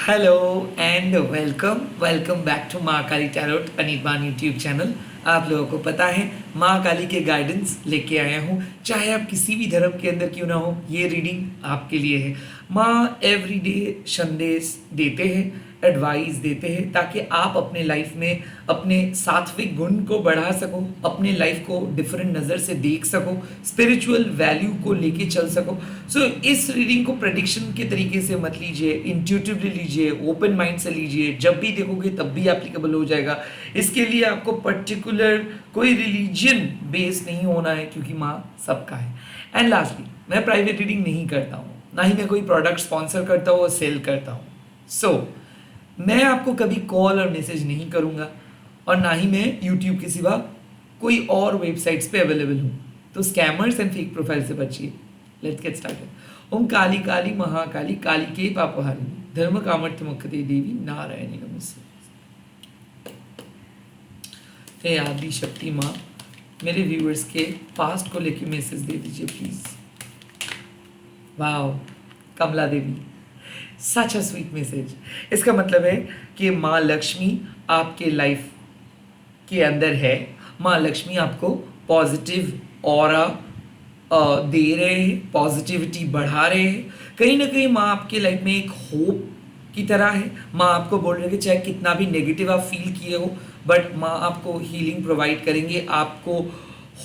Hello and welcome back to Maa Kali tarot Anirban YouTube channel. आप लोगों को पता है माँ काली के गाइडेंस लेके आया हूँ, चाहे आप किसी भी धर्म के अंदर क्यों ना हो, ये रीडिंग आपके लिए है। माँ एवरीडे संदेश देते हैं, एडवाइस देते हैं ताकि आप अपने लाइफ में अपने सात्विक गुण को बढ़ा सको, अपने लाइफ को डिफरेंट नज़र से देख सको, स्पिरिचुअल वैल्यू को लेके चल सको। सो इस रीडिंग को प्रेडिक्शन के तरीके से मत लीजिए, इंट्यूटिवली लीजिए, ओपन माइंड से लीजिए। जब भी देखोगे तब भी एप्लीकेबल हो जाएगा। इसके लिए आपको पर्टिकुलर कोई रिलीजन बेस नहीं होना है, क्योंकि माँ सबका है। एंड लास्टली, मैं प्राइवेट रीडिंग नहीं करता हूँ, ना ही मैं कोई प्रोडक्ट स्पॉन्सर करता हूँ और सेल करता हूँ। सो मैं आपको कभी कॉल और मैसेज नहीं करूँगा, और ना ही मैं यूट्यूब के सिवा कोई और वेबसाइट्स पे अवेलेबल हूँ। तो स्कैमर्स एंड फेक प्रोफाइल से बचिए। Let's get started. Om Kali Kali Mahakali Kali के पापहारिणी धर्म कामर्थ मुक्ति देवी नारायणी नमस्ते। हे आदि शक्ति माँ, मेरे व्यूअर्स के पास्ट को लेके मैसेज दे दीजिए please. Wow, Kamla Devi, such a sweet message. इसका मतलब है कि माँ लक्ष्मी आपके लाइफ के अंदर है। माँ लक्ष्मी आपको पॉजिटिव ऑरा दे रहे हैं, पॉजिटिविटी बढ़ा रहे हैं। कहीं ना कहीं माँ आपके लाइफ में एक होप की तरह है। माँ आपको बोल रहे हैं कि चाहे कितना भी नेगेटिव आप फील किए हो, बट माँ आपको हीलिंग प्रोवाइड करेंगे। आपको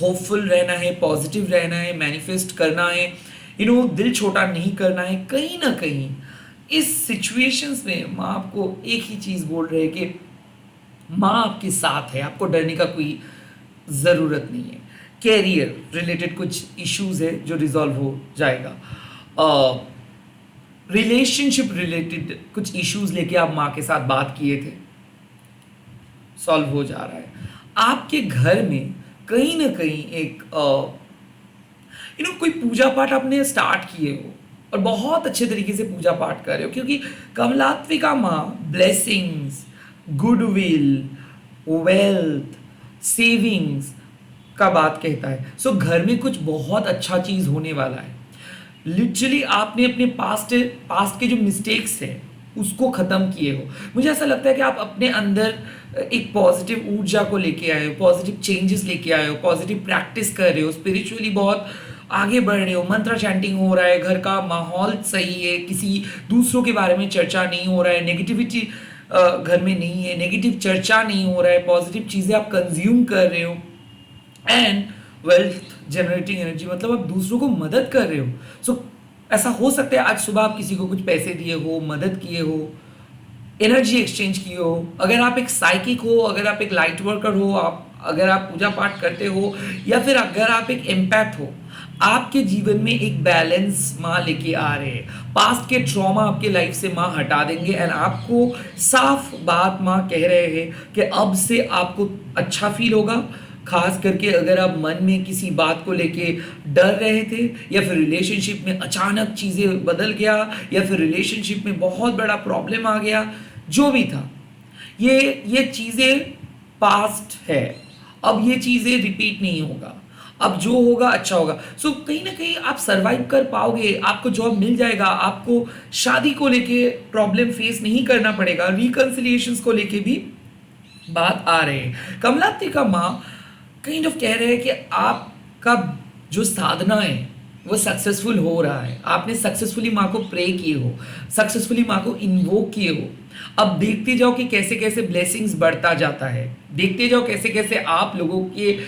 होपफुल रहना है, पॉजिटिव रहना है, मैनिफेस्ट करना है, दिल छोटा नहीं करना है। कहीं ना कहीं इस सिचुएशंस में माँ आपको एक ही चीज़ बोल रहे हैं कि माँ आपके साथ है, आपको डरने का कोई ज़रूरत नहीं है। कैरियर रिलेटेड कुछ इश्यूज है जो रिजॉल्व हो जाएगा। रिलेशनशिप रिलेटेड कुछ इश्यूज लेके आप माँ के साथ बात किए थे, सॉल्व हो जा रहा है। आपके घर में कहीं ना कहीं एक कोई पूजा पाठ आपने स्टार्ट किए हो और बहुत अच्छे तरीके से पूजा पाठ कर रहे हो, क्योंकि कमलात्मिका माँ ब्लेसिंग्स, गुडविल, वेल्थ, सेविंग्स का बात कहता है। सो घर में कुछ बहुत अच्छा चीज़ होने वाला है। लिटरली आपने अपने पास्ट के जो मिस्टेक्स हैं उसको ख़त्म किए हो। मुझे ऐसा लगता है कि आप अपने अंदर एक पॉजिटिव ऊर्जा को लेके आए हो, पॉजिटिव चेंजेस लेके आए हो, पॉजिटिव प्रैक्टिस कर रहे हो, स्पिरिचुअली बहुत आगे बढ़ रहे हो, मंत्र चैंटिंग हो रहा है, घर का माहौल सही है, किसी दूसरों के बारे में चर्चा नहीं हो रहा है, नेगेटिविटी घर में नहीं है, नेगेटिव चर्चा नहीं हो रहा है, पॉजिटिव चीज़ें आप कंज्यूम कर रहे हो। एंड वेल्थ जनरेटिंग एनर्जी, मतलब आप दूसरों को मदद कर रहे हो। सो ऐसा हो सकता है आज सुबह आप किसी को कुछ पैसे दिए हो, मदद किए हो, एनर्जी एक्सचेंज किए हो। अगर आप एक साइकिक हो, अगर आप एक लाइट वर्कर हो, अगर आप पूजा पाठ करते हो, या फिर अगर आप एक एम्पैथ हो, आपके जीवन में एक बैलेंस माँ लेके आ रहे हैं। पास्ट के ट्रॉमा आपके लाइफ से माँ हटा देंगे। एंड आपको साफ बात माँ कह रहे हैं कि अब से आपको अच्छा फील होगा। खास करके अगर आप मन में किसी बात को लेके डर रहे थे, या फिर रिलेशनशिप में अचानक चीज़ें बदल गया, या फिर रिलेशनशिप में बहुत बड़ा प्रॉब्लम आ गया, जो भी था, ये चीज़ें पास्ट है। अब ये चीज़ें रिपीट नहीं होगा, अब जो होगा अच्छा होगा। सो कहीं ना कहीं आप सरवाइव कर पाओगे, आपको जॉब मिल जाएगा, आपको शादी को लेके प्रॉब्लम फेस नहीं करना पड़ेगा, रिकंसिलिएशंस को लेके भी बात आ रहे हैं। कमलात्मिका माँ काइंड ऑफ कह रहे हैं कि आपका जो साधना है वो सक्सेसफुल हो रहा है। आपने सक्सेसफुली माँ को प्रे किए हो, सक्सेसफुली माँ को इन्वोक किए हो। अब देखते जाओ कि कैसे कैसे ब्लेसिंग्स बढ़ता जाता है, देखते जाओ कैसे कैसे आप लोगों के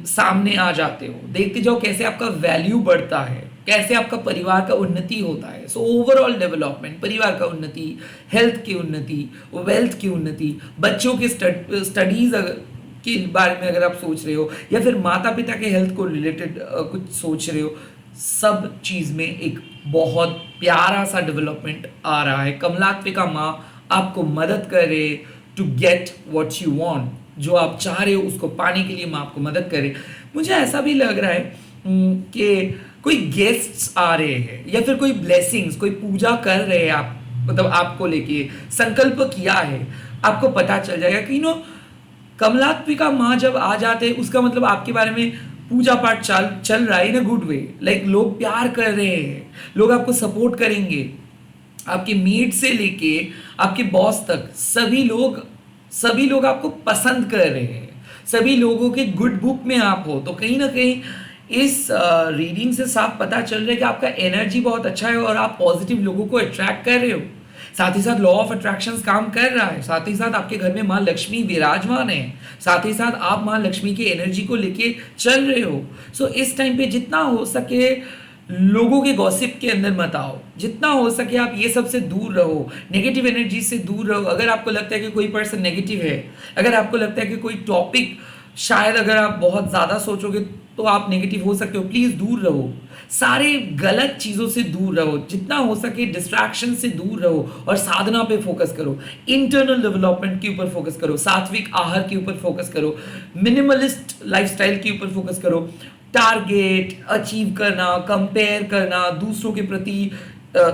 सामने आ जाते हो, देखते जाओ कैसे आपका वैल्यू बढ़ता है, कैसे आपका परिवार का उन्नति होता है। सो ओवरऑल डेवलपमेंट, परिवार का उन्नति, हेल्थ की उन्नति, वेल्थ की उन्नति, बच्चों के स्टडीज के बारे में अगर आप सोच रहे हो, या फिर माता पिता के हेल्थ को रिलेटेड कुछ सोच रहे हो, सब चीज़ में एक बहुत प्यारा सा डेवलपमेंट आ रहा है। कमलात्मिका माँ आपको मदद कर रहे to get what you want, जो आप चाह रहे हो उसको पाने के लिए माँ आपको मदद करे। मुझे ऐसा भी लग रहा है कि कोई गेस्ट्स आ रहे हैं, या फिर कोई ब्लेसिंग्स, कोई पूजा कर रहे हैं आप, मतलब आपको लेके संकल्प किया है। आपको पता चल जाएगा कि कमलात्मिका माँ जब आ जाते हैं उसका मतलब आपके बारे में पूजा पाठ चल रहा है इन अ गुड वे। लाइक लोग प्यार कर रहे हैं, लोग आपको सपोर्ट करेंगे, आपके मेड से लेके आपके बॉस तक सभी लोग आपको पसंद कर रहे हैं, सभी लोगों के गुड बुक में आप हो। तो कहीं ना कहीं इस रीडिंग से साफ पता चल रहा है कि आपका एनर्जी बहुत अच्छा है और आप पॉजिटिव लोगों को अट्रैक्ट कर रहे हो। साथ ही साथ लॉ ऑफ अट्रैक्शंस काम कर रहा है, साथ ही साथ आपके घर में माँ लक्ष्मी विराजमान है, साथ ही साथ आप माँ लक्ष्मी की एनर्जी को लेके चल रहे हो। सो इस टाइम पे जितना हो सके लोगों के गॉसिप के अंदर मत आओ, जितना हो सके आप ये सब से दूर रहो, नेगेटिव एनर्जी से दूर रहो। अगर आपको लगता है कि कोई पर्सन नेगेटिव है, अगर आपको लगता है कि कोई टॉपिक शायद अगर आप बहुत ज़्यादा सोचोगे तो आप नेगेटिव हो सकते हो, प्लीज़ दूर रहो। सारे गलत चीज़ों से दूर रहो, जितना हो सके डिस्ट्रैक्शन से दूर रहो और साधना पे फोकस करो, इंटरनल डेवलपमेंट के ऊपर फोकस करो, सात्विक आहार के ऊपर फोकस करो, मिनिमलिस्ट लाइफस्टाइल के ऊपर फोकस करो। टारगेट अचीव करना, कंपेयर करना, दूसरों के प्रति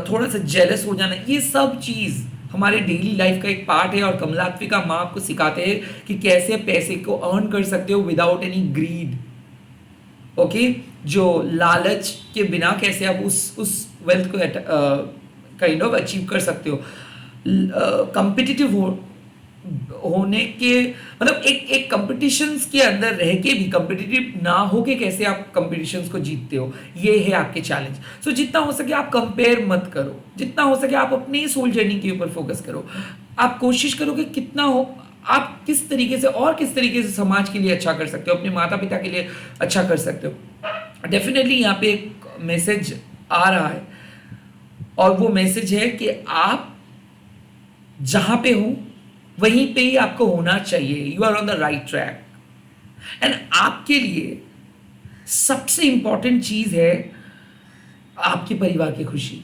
थोड़ा सा जेलस हो जाना, ये सब चीज़ हमारे डेली लाइफ का एक पार्ट है। और कमलात्मिका माँ आपको सिखाते हैं कि कैसे पैसे को अर्न कर सकते हो विदाउट एनी ग्रीड। ओके, जो लालच के बिना कैसे आप उस वेल्थ को काइंड ऑफ अचीव कर सकते हो। कॉम्पिटिटिव होने के मतलब एक कंपटीशंस के अंदर रह के भी कंपिटिटिव ना हो के कैसे आप कंपटीशंस को जीतते हो, ये है आपके चैलेंज। सो जितना हो सके आप कंपेयर मत करो, जितना हो सके आप अपनी सोल जर्नी के ऊपर फोकस करो। आप कोशिश करो कि कितना हो आप किस तरीके से समाज के लिए अच्छा कर सकते हो, अपने माता पिता के लिए अच्छा कर सकते हो। डेफिनेटली यहाँ पे एक मैसेज आ रहा है और वो मैसेज है कि आप जहां पे हो वहीं पे ही आपको होना चाहिए। You are on the right track and आपके लिए सबसे इंपॉर्टेंट चीज है आपके परिवार की खुशी।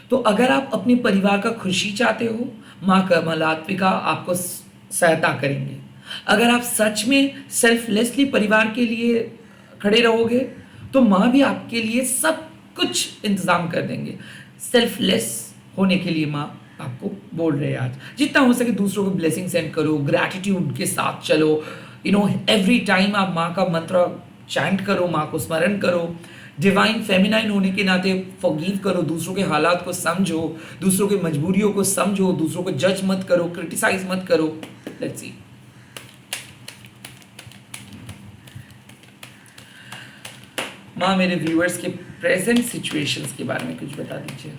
तो अगर आप अपने परिवार का खुशी चाहते हो, माँ कमलात्मिका आपको सहायता करेंगे। अगर आप सच में सेल्फलेसली परिवार के लिए खड़े रहोगे तो माँ भी आपके लिए सब कुछ इंतजाम कर देंगे। सेल्फलेस होने के लिए माँ आपको बोल रहे हैं आज। जितना हो सके दूसरों को ब्लेसिंग सेंड करो, ग्रैटिट्यूड के साथ चलो। एवरी टाइम आप माँ का मंत्र चैंट करो, माँ को स्मरण करो। डिवाइन फेमिनाइन होने के नाते फॉरगिव करो, दूसरों के हालात को समझो, दूसरों की मजबूरियों को समझो, दूसरों को जज मत करो, क्रिटिसाइज मत करो। Let's see. माँ मेरे व्यूअर्स के प्रेजेंट सिचुएशंस के बारे में कुछ बता दीजिए।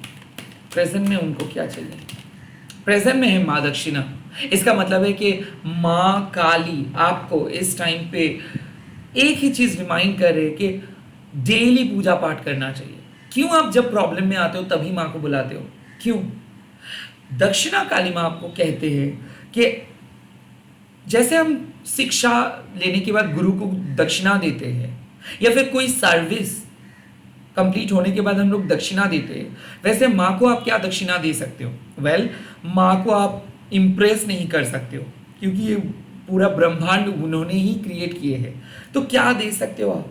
प्रेजेंट में उनको क्या चाहिए? प्रेजेंट में है माँ दक्षिणा। इसका मतलब है कि माँ काली आपको इस टाइम पे एक ही चीज रिमाइंड कर रहे हैं कि डेली पूजा पाठ करना चाहिए। क्यों आप जब प्रॉब्लम में आते हो तभी माँ को बुलाते हो? क्यों? दक्षिणा काली माँ आपको कहते हैं कि जैसे हम शिक्षा लेने के बाद गुरु को दक्षिणा देते हैं या फिर कोई सर्विस कंप्लीट होने के बाद हम लोग दक्षिणा देते हैं, वैसे माँ को आप क्या दक्षिणा दे सकते हो? वेल, माँ को आप इम्प्रेस नहीं कर सकते हो क्योंकि ये पूरा ब्रह्मांड उन्होंने ही क्रिएट किए हैं। तो क्या दे सकते हो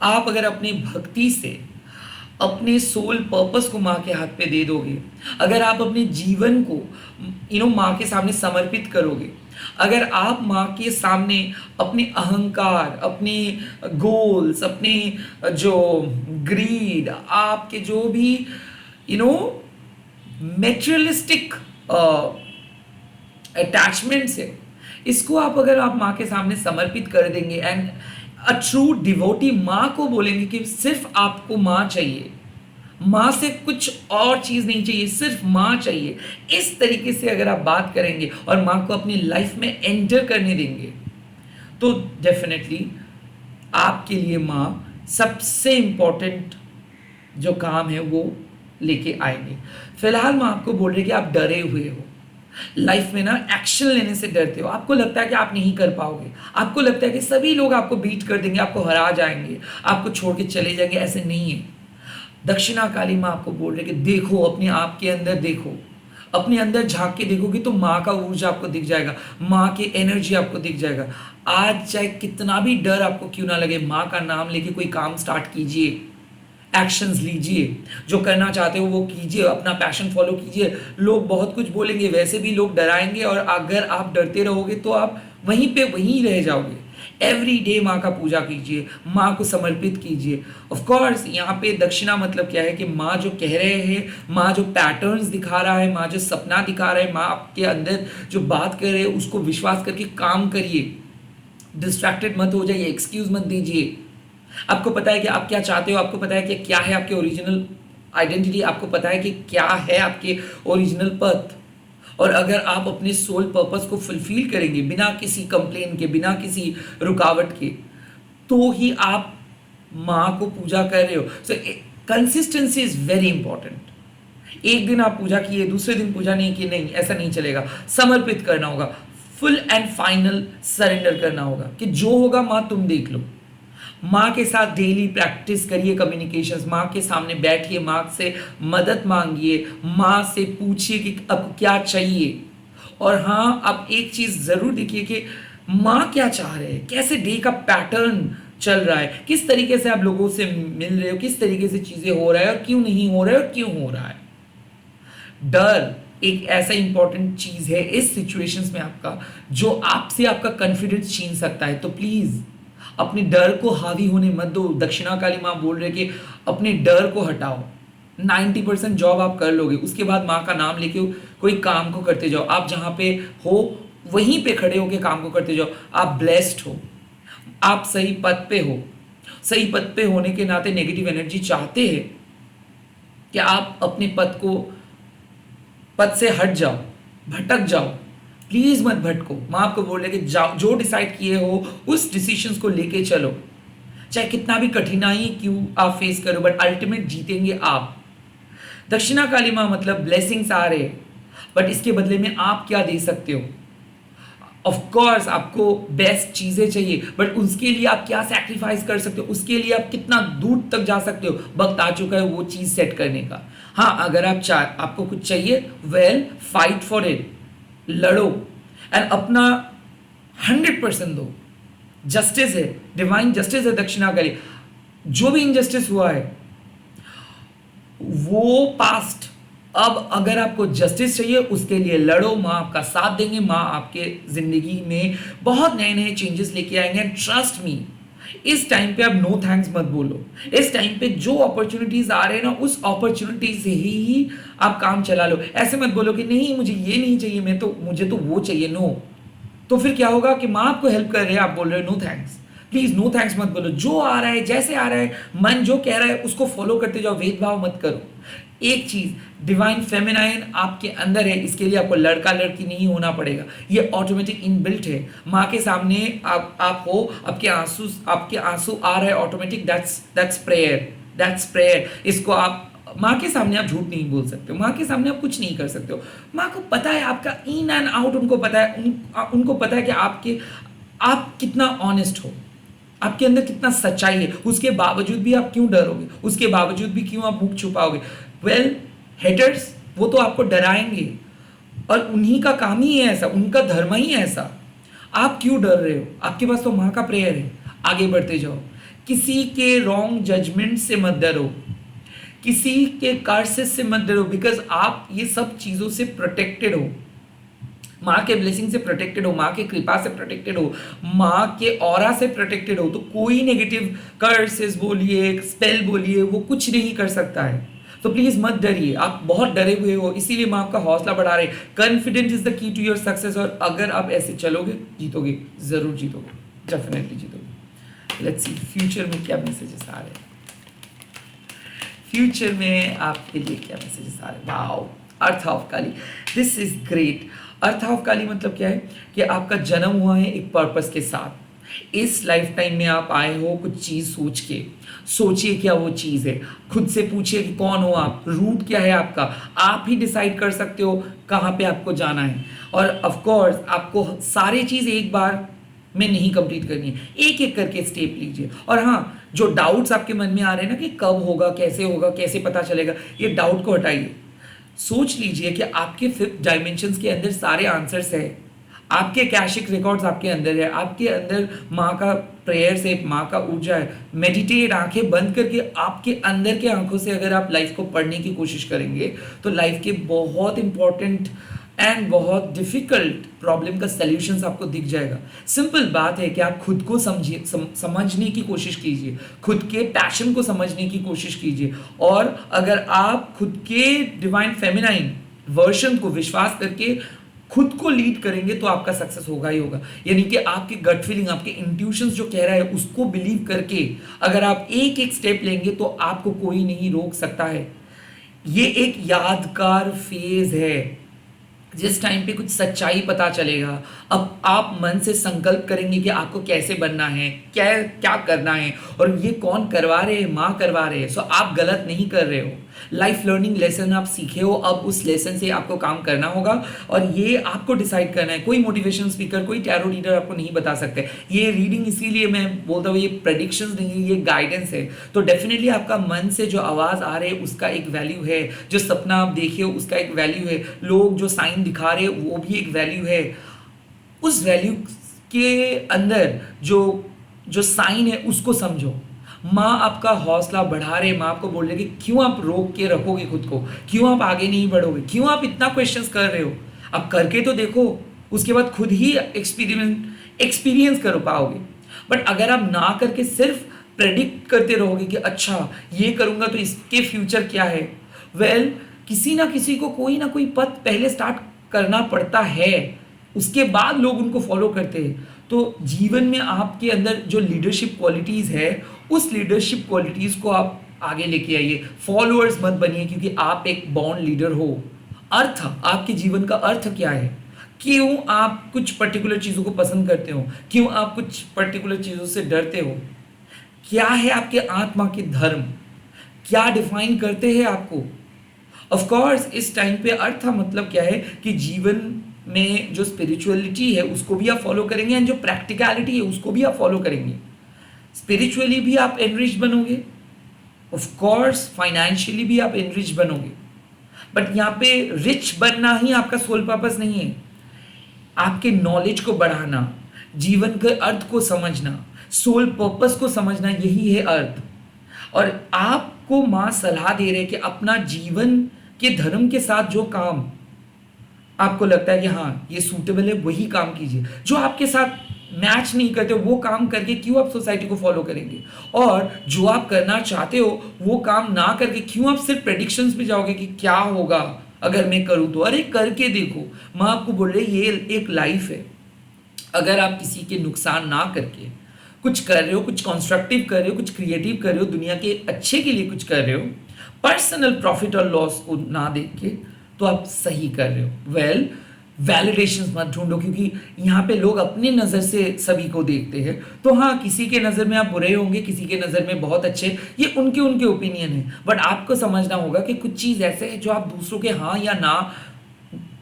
आप अगर अपनी भक्ति से अपने सोल पर्पस को माँ के हाथ पे दे दोगे, अगर आप अपने जीवन को माँ के सामने समर्पित करोगे, अगर आप माँ के सामने अपने अहंकार, अपने गोल्स, अपने जो ग्रीड, आपके जो भी मेटेरियलिस्टिक अटैचमेंट्स है, इसको अगर आप माँ के सामने समर्पित कर देंगे एंड अ ट्रू डिवोटी माँ को बोलेंगे कि सिर्फ आपको माँ चाहिए, माँ से कुछ और चीज नहीं चाहिए, सिर्फ माँ चाहिए, इस तरीके से अगर आप बात करेंगे और माँ को अपनी लाइफ में एंटर करने देंगे तो डेफिनेटली आपके लिए माँ सबसे इंपॉर्टेंट जो काम है वो लेके आएंगे। फिलहाल मैं आपको बोल रही कि आप डरे हुए हो, लाइफ में ना एक्शन लेने से डरते हो, आपको लगता है कि आप नहीं कर पाओगे, आपको लगता है कि सभी लोग आपको बीट कर देंगे, आपको हरा जाएंगे, आपको छोड़ के चले जाएंगे। ऐसे नहीं है। दक्षिणा काली माँ आपको बोल रहे कि देखो, अपने आप के अंदर देखो, अपने अंदर झांक के देखोगे तो माँ का ऊर्जा आपको दिख जाएगा, माँ की एनर्जी आपको दिख जाएगा। आज चाहे कितना भी डर आपको क्यों ना लगे, माँ का नाम लेके कोई काम स्टार्ट कीजिए, एक्शंस लीजिए, जो करना चाहते हो वो कीजिए, अपना पैशन फॉलो कीजिए। लोग बहुत कुछ बोलेंगे, वैसे भी लोग डराएंगे और अगर आप डरते रहोगे तो आप वहीं पे वहीं रह जाओगे। एवरी डे माँ का पूजा कीजिए, माँ को समर्पित कीजिए। ऑफ कोर्स यहाँ पे दक्षिणा मतलब क्या है कि माँ जो कह रहे हैं, माँ जो पैटर्न्स दिखा रहा है, माँ जो सपना दिखा रहा है, माँ आपके अंदर जो बात कर रहे हैं उसको विश्वास करके काम करिए, डिस्ट्रैक्टेड मत हो जाइए, एक्सक्यूज मत दीजिए। आपको पता है कि आप क्या चाहते हो, आपको पता है कि क्या है आपके ओरिजिनल आइडेंटिटी, आपको पता है कि क्या है आपके ओरिजिनल पथ। और अगर आप अपने सोल पर्पस को फुलफिल करेंगे बिना किसी कंप्लेन के, बिना किसी रुकावट के, तो ही आप माँ को पूजा कर रहे हो। सो कंसिस्टेंसी इज वेरी इंपॉर्टेंट। एक दिन आप पूजा किए, दूसरे दिन पूजा नहीं की, नहीं, ऐसा नहीं चलेगा। समर्पित करना होगा, फुल एंड फाइनल सरेंडर करना होगा कि जो होगा माँ तुम देख लो। माँ के साथ डेली प्रैक्टिस करिए कम्युनिकेशंस, माँ के सामने बैठिए, माँ से मदद मांगिए, माँ से पूछिए कि आपको क्या चाहिए। और हाँ, आप एक चीज़ ज़रूर देखिए कि माँ क्या चाह रहे हैं, कैसे डे का पैटर्न चल रहा है, किस तरीके से आप लोगों से मिल रहे हो, किस तरीके से चीज़ें हो रहा है और क्यों नहीं हो रहा है और क्यों हो रहा है। डर एक ऐसा इंपॉर्टेंट चीज़ है इस सिचुएशंस में आपका, जो आपसे आपका कॉन्फिडेंस छीन सकता है। तो प्लीज़ अपने डर को हावी होने मत दो। दक्षिणा काली माँ बोल रहे कि अपने डर को हटाओ। 90% जॉब आप कर लोगे, उसके बाद माँ का नाम लेके कोई काम को करते जाओ। आप जहाँ पे हो वहीं पे खड़े होके काम को करते जाओ। आप ब्लेस्ड हो, आप सही पद पे हो। सही पद पे होने के नाते नेगेटिव एनर्जी चाहते हैं कि आप अपने पद से हट जाओ, भटक जाओ। प्लीज मत भटको। माँ आपको बोल रहे कि जाओ, जो डिसाइड किए हो उस डिसीजंस को लेके चलो, चाहे कितना भी कठिनाई क्यों आप फेस करो, बट अल्टीमेट जीतेंगे आप। दक्षिणा काली माँ मतलब ब्लेसिंग्स आ रहे, बट इसके बदले में आप क्या दे सकते हो। ऑफ कोर्स आपको बेस्ट चीजें चाहिए, बट उसके लिए आप क्या सैक्रिफाइस कर सकते हो, उसके लिए आप कितना दूर तक जा सकते हो। वक्त आ चुका है वो चीज सेट करने का। हाँ, अगर आपको कुछ चाहिए, वेल, फाइट फॉर इट, लड़ो एंड अपना 100% दो। जस्टिस है, डिवाइन जस्टिस है दक्षिणा काली। जो भी इनजस्टिस हुआ है वो पास्ट, अब अगर आपको जस्टिस चाहिए उसके लिए लड़ो। माँ आपका साथ देंगे, माँ आपके जिंदगी में बहुत नए नए चेंजेस लेके आएंगे। एंड ट्रस्ट मी, इस टाइम पे आप नो थैंक्स मत बोलो। इस टाइम पे जो अपॉर्चुनिटीज आ रहे हैं ना, उस अपॉर्चुनिटी से ही आप काम चला लो। ऐसे मत बोलो कि नहीं मुझे ये नहीं चाहिए, मुझे तो वो चाहिए। नो, तो फिर क्या होगा कि माँ आपको हेल्प कर रहे हैं, आप बोल रहे हो no thanks. Please no thanks मत बोलो। जो आ रहा है, जैसे आ रहा है, मन जो कह रहा है उसको फॉलो करते जाओ, भेदभाव मत करो। एक चीज, डिवाइन फेमिनाइन आपके अंदर है, इसके लिए आपको लड़का लड़की नहीं होना पड़ेगा, ये ऑटोमेटिक इनबिल्ट है। माँ के सामने आप हो, आपके आंसू आ रहे हैं ऑटोमेटिक, दैट्स प्रेयर। इसको आप माँ के सामने आप झूठ नहीं बोल सकते हो, माँ के सामने आप कुछ नहीं कर सकते हो। माँ को पता है आपका इन एंड आउट, उनको पता है, उनको पता है कि आप कितना ऑनेस्ट हो, आपके अंदर कितना सच्चाई है। उसके बावजूद भी आप क्यों डरोगे, उसके बावजूद भी क्यों आप मुख छुपाओगे। वेल, हेटर्स वो तो आपको डराएंगे और उन्हीं का काम ही है ऐसा, उनका धर्म ही है ऐसा। आप क्यों डर रहे हो, आपके पास तो माँ का प्रेयर है। आगे बढ़ते जाओ, किसी के रॉन्ग जजमेंट से मत डरो, किसी के कर्सेस से मत डरो, बिकॉज आप ये सब चीज़ों से प्रोटेक्टेड हो। माँ के ब्लेसिंग से प्रोटेक्टेड हो, माँ के कृपा से प्रोटेक्टेड हो, माँ के ऑरा से प्रोटेक्टेड हो। तो कोई नेगेटिव कर्सेस बोलिए, स्पेल बोलिए, वो कुछ नहीं कर सकता है। तो प्लीज मत डरिए, आप बहुत डरे हुए हो, इसीलिए माँ आपका हौसला बढ़ा रहे। Confidence is the key to your success, और अगर आप ऐसे चलोगे जीतोगे, जरूर जीतोगे, डेफिनेटली जीतोगे। लेट्स सी फ्यूचर में क्या मैसेजेस आ रहे हैं। फ्यूचर में आपके लिए क्या मैसेजेस आ रहे हैं। Wow, earth of Kali, this is great. Earth of Kali मतलब क्या है कि आपका जन्म हुआ है एक पर्पस के साथ। इस लाइफ टाइम में आप आए हो कुछ चीज़ सोच के। सोचिए क्या वो चीज़ है, खुद से पूछिए कि कौन हो आप, रूट क्या है आपका। आप ही डिसाइड कर सकते हो कहाँ पे आपको जाना है। और ऑफ कोर्स आपको सारी चीज़ एक बार में नहीं कंप्लीट करनी है, एक एक करके स्टेप लीजिए। और हाँ, जो डाउट्स आपके मन में आ रहे हैं ना कि कब होगा, कैसे पता चलेगा, ये डाउट को हटाइए। सोच लीजिए कि आपके 5th डायमेंशंस के अंदर सारे आंसर्स है, आपके कैशिक रिकॉर्ड्स आपके अंदर है, आपके अंदर माँ का प्रेयर से माँ का ऊर्जा है। मेडिटेट, आंखें बंद करके आपके अंदर के आंखों से अगर आप लाइफ को पढ़ने की कोशिश करेंगे तो लाइफ के बहुत इंपॉर्टेंट एंड बहुत डिफिकल्ट प्रॉब्लम का सल्यूशंस आपको दिख जाएगा। सिंपल बात है कि आप खुद को समझिए, समझने की कोशिश कीजिए, खुद के पैशन को समझने की कोशिश कीजिए, और अगर आप खुद के डिवाइन फेमिनाइन वर्जन को विश्वास करके खुद को लीड करेंगे तो आपका सक्सेस होगा ही होगा। यानी कि आपके गट फीलिंग, आपके इंट्यूशंस जो कह रहा है उसको बिलीव करके अगर आप एक एक स्टेप लेंगे तो आपको कोई नहीं रोक सकता है। ये एक यादगार फेज है जिस टाइम पे कुछ सच्चाई पता चलेगा। अब आप मन से संकल्प करेंगे कि आपको कैसे बनना है, क्या क्या करना है, और ये कौन करवा रहे हैं, माँ करवा रहे हैं। सो आप गलत नहीं कर रहे हो, लाइफ लर्निंग लेसन आप सीखे हो, अब उस लेसन से आपको काम करना होगा और ये आपको डिसाइड करना है। कोई मोटिवेशन स्पीकर, कोई टैरो रीडर आपको नहीं बता सकते। ये रीडिंग इसीलिए मैं बोलता हूँ ये प्रेडिक्शंस नहीं है, ये गाइडेंस है। तो डेफिनेटली आपका मन से जो आवाज़ आ रही है उसका एक वैल्यू है, जो सपना आप देखे हो उसका एक वैल्यू है, लोग जो साइन दिखा रहे हैं वो भी एक वैल्यू है। उस वैल्यू के अंदर जो जो साइन है उसको समझो। माँ आपका हौसला बढ़ा रहे, माँ आपको बोल रहे कि क्यों आप रोक के रखोगे खुद को, क्यों आप आगे नहीं बढ़ोगे, क्यों आप इतना क्वेश्चंस कर रहे हो, आप करके तो देखो, उसके बाद खुद ही एक्सपीरियंस कर पाओगे। बट अगर आप ना करके सिर्फ प्रेडिक्ट करते रहोगे कि अच्छा ये करूँगा तो इसके फ्यूचर क्या है, वेल किसी ना किसी को कोई ना कोई पथ पहले स्टार्ट करना पड़ता है, उसके बाद लोग उनको फॉलो करते हैं। तो जीवन में आपके अंदर जो लीडरशिप क्वालिटीज़ है उस लीडरशिप क्वालिटीज़ को आप आगे लेके आइए। फॉलोअर्स मत बनिए, क्योंकि आप एक बॉर्न लीडर हो। अर्थ, आपके जीवन का अर्थ क्या है, क्यों आप कुछ पर्टिकुलर चीज़ों को पसंद करते हो, क्यों आप कुछ पर्टिकुलर चीज़ों से डरते हो, क्या है आपके आत्मा के धर्म, क्या डिफाइन करते हैं आपको। ऑफ कोर्स इस टाइम पे अर्थ का मतलब क्या है कि जीवन में जो स्पिरिचुअलिटी है उसको भी आप फॉलो करेंगे एंड जो प्रैक्टिकलिटी है उसको भी आप फॉलो करेंगे। स्पिरिचुअली भी आप एनरिच बनोगे, ऑफ कोर्स फाइनेंशियली भी आप एनरिच बनोगे। बट यहाँ पे रिच बनना ही आपका सोल पर्पस नहीं है। आपके नॉलेज को बढ़ाना, जीवन के अर्थ को समझना, सोल पर्पस को समझना, यही है अर्थ। और आपको माँ सलाह दे रहे कि अपना जीवन के धर्म के साथ जो काम आपको लगता है कि हाँ ये सूटेबल है वही काम कीजिए। जो आपके साथ मैच नहीं करते वो काम करके क्यों आप सोसाइटी को फॉलो करेंगे, और जो आप करना चाहते हो वो काम ना करके क्यों आप सिर्फ प्रेडिक्शंस पे जाओगे कि क्या होगा अगर मैं करूँ तो। अरे करके देखो, माँ आपको बोल रही ये एक लाइफ है। अगर आप किसी के नुकसान ना करके कुछ कर रहे हो, कुछ कंस्ट्रक्टिव कर रहे हो, कुछ क्रिएटिव कर रहे हो, दुनिया के अच्छे के लिए कुछ कर रहे हो, पर्सनल प्रॉफिट और लॉस को ना देख के, तो आप सही कर रहे हो। वेल वैलिडेशंस मत ढूंढो, क्योंकि यहाँ पे लोग अपनी नज़र से सभी को देखते हैं। तो हाँ, किसी के नज़र में आप बुरे होंगे, किसी के नज़र में बहुत अच्छे, ये उनके उनके ओपिनियन है। बट आपको समझना होगा कि कुछ चीज़ ऐसे है जो आप दूसरों के हाँ या ना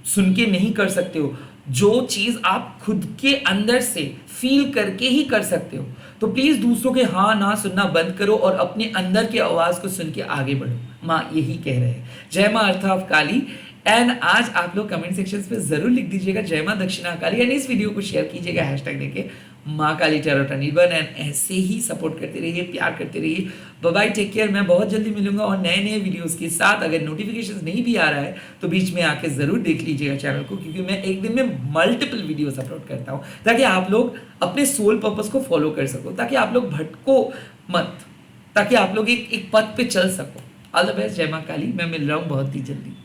सुन के नहीं कर सकते हो, जो चीज़ आप खुद के अंदर से फील करके ही कर सकते हो। तो प्लीज़ दूसरों के हाँ ना सुनना बंद करो और अपने अंदर की आवाज़ को सुन के आगे बढ़ो। माँ यही कह रहे हैं। जय माँ अर्थ ऑफ काली। एंड आज आप लोग कमेंट सेक्शन पे जरूर लिख दीजिएगा जय माँ दक्षिणा काली, एंड इस वीडियो को शेयर कीजिएगा हैशटैग देके माँ काली टैरोट अनिर्बाण। एंड ऐसे ही सपोर्ट करते रहिए, प्यार करते रहिए। Bye bye, take care. मैं बहुत जल्दी मिलूंगा और नए नए वीडियोस के साथ। अगर नोटिफिकेशंस नहीं भी आ रहा है तो बीच में आके जरूर देख लीजिएगा चैनल को, क्योंकि मैं एक दिन में मल्टीपल वीडियोस अपलोड करता हूँ ताकि आप लोग अपने सोल पर्पस को फॉलो कर सको, ताकि आप लोग भटको मत, ताकि आप लोग एक पथ पे चल सको। All the best. जय माँ काली। मैं मिल रहा हूँ बहुत ही जल्दी।